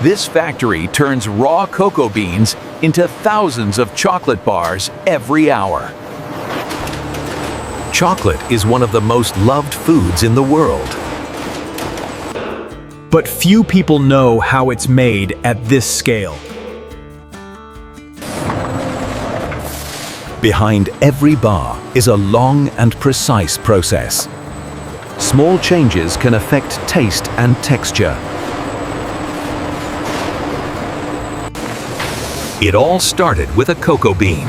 This factory turns raw cocoa beans into thousands of chocolate bars every hour. Chocolate is one of the most loved foods in the world. But few people know how it's made at this scale. Behind every bar is a long and precise process. Small changes can affect taste and texture. It all started with a cocoa bean.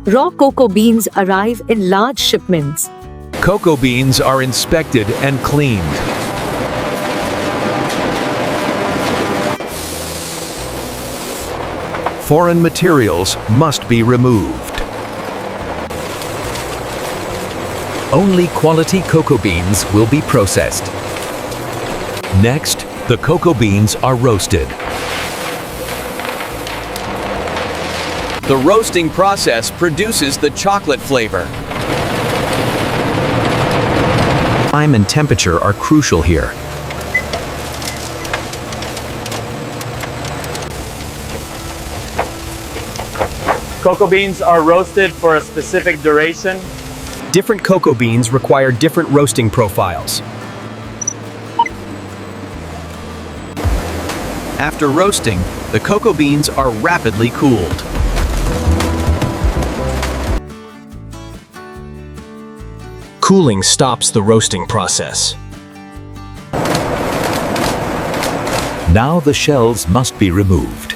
Raw cocoa beans arrive in large shipments. Cocoa beans are inspected and cleaned. Foreign materials must be removed. Only quality cocoa beans will be processed. Next, the cocoa beans are roasted. The roasting process produces the chocolate flavor. Time and temperature are crucial here. Cocoa beans are roasted for a specific duration. Different cocoa beans require different roasting profiles. After roasting, the cocoa beans are rapidly cooled. Cooling stops the roasting process. Now the shells must be removed.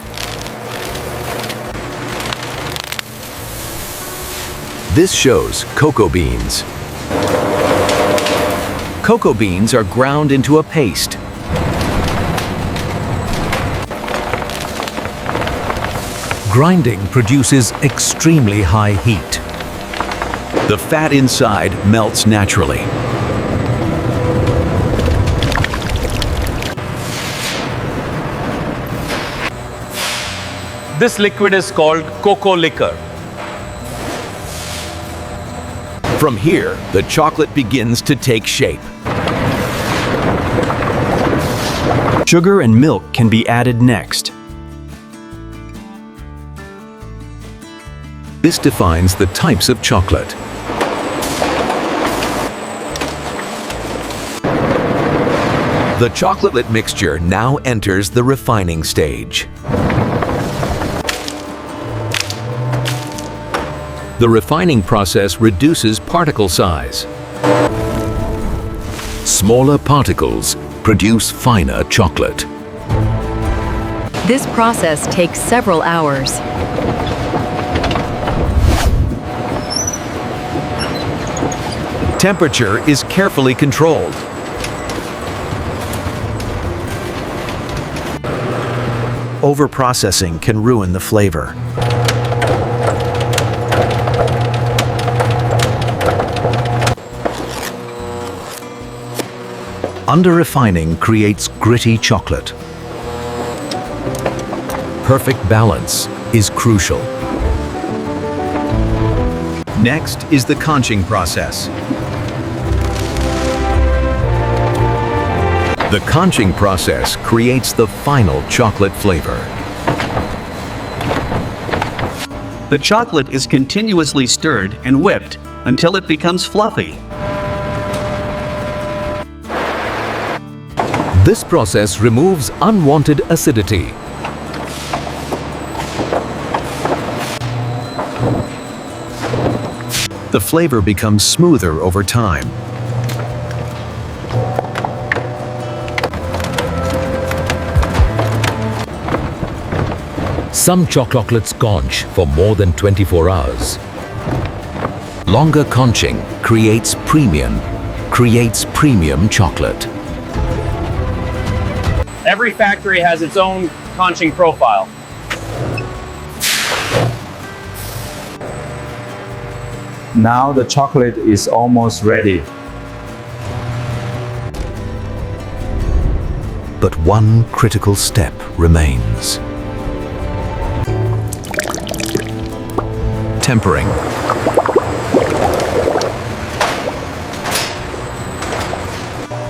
This shows cocoa beans. Cocoa beans are ground into a paste. Grinding produces extremely high heat. The fat inside melts naturally. This liquid is called cocoa liquor. From here, the chocolate begins to take shape. Sugar and milk can be added next. This defines the types of chocolate. The chocolate mixture now enters the refining stage. The refining process reduces particle size. Smaller particles produce finer chocolate. This process takes several hours. Temperature is carefully controlled. Overprocessing can ruin the flavor. Under-refining creates gritty chocolate. Perfect balance is crucial. Next is the conching process. The conching process creates the final chocolate flavor. The chocolate is continuously stirred and whipped until it becomes fluffy. This process removes unwanted acidity. The flavor becomes smoother over time. Some chocolates conch for more than 24 hours. Longer conching creates premium chocolate. Every factory has its own conching profile. Now the chocolate is almost ready. But one critical step remains. Tempering.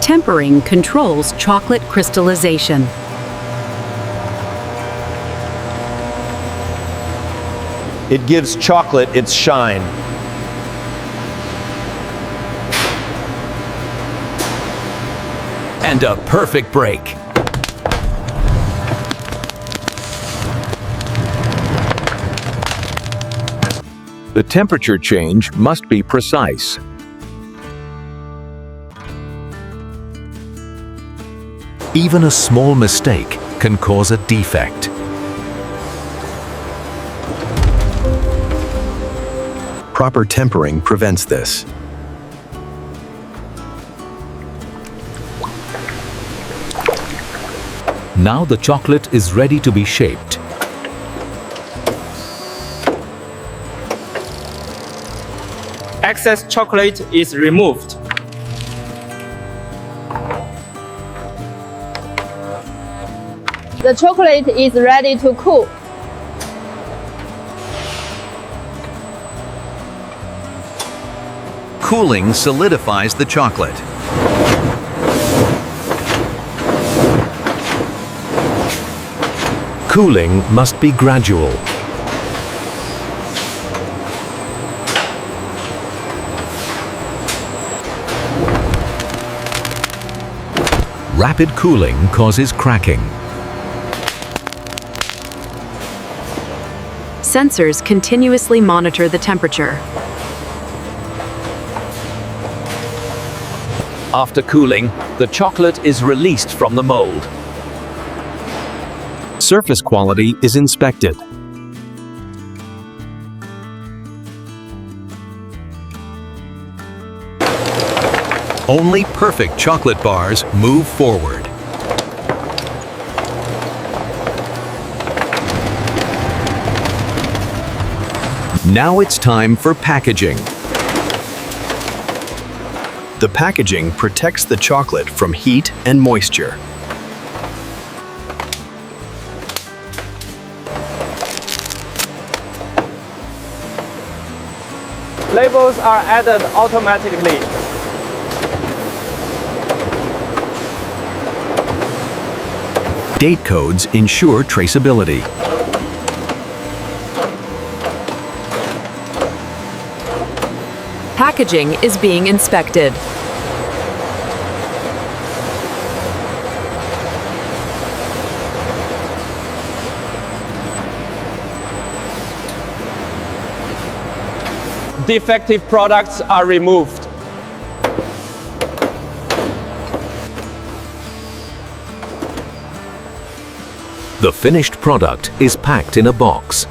Tempering controls chocolate crystallization. It gives chocolate its shine. And a perfect break. The temperature change must be precise. Even a small mistake can cause a defect. Proper tempering prevents this. Now the chocolate is ready to be shaped. Excess chocolate is removed. The chocolate is ready to cool. Cooling solidifies the chocolate. Cooling must be gradual. Rapid cooling causes cracking. Sensors continuously monitor the temperature. After cooling, the chocolate is released from the mold. Surface quality is inspected. Only perfect chocolate bars move forward. Now it's time for packaging. The packaging protects the chocolate from heat and moisture. Labels are added automatically. Date codes ensure traceability. Packaging is being inspected. Defective products are removed. The finished product is packed in a box.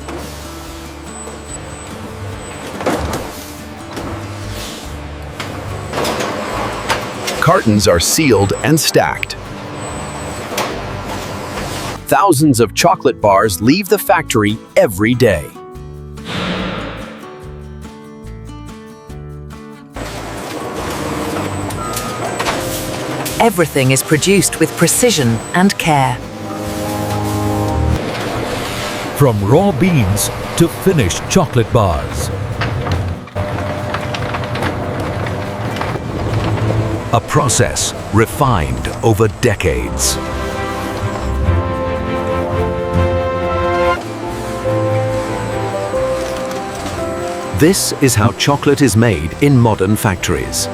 Cartons are sealed and stacked. Thousands of chocolate bars leave the factory every day. Everything is produced with precision and care. From raw beans to finished chocolate bars. A process refined over decades. This is how chocolate is made in modern factories.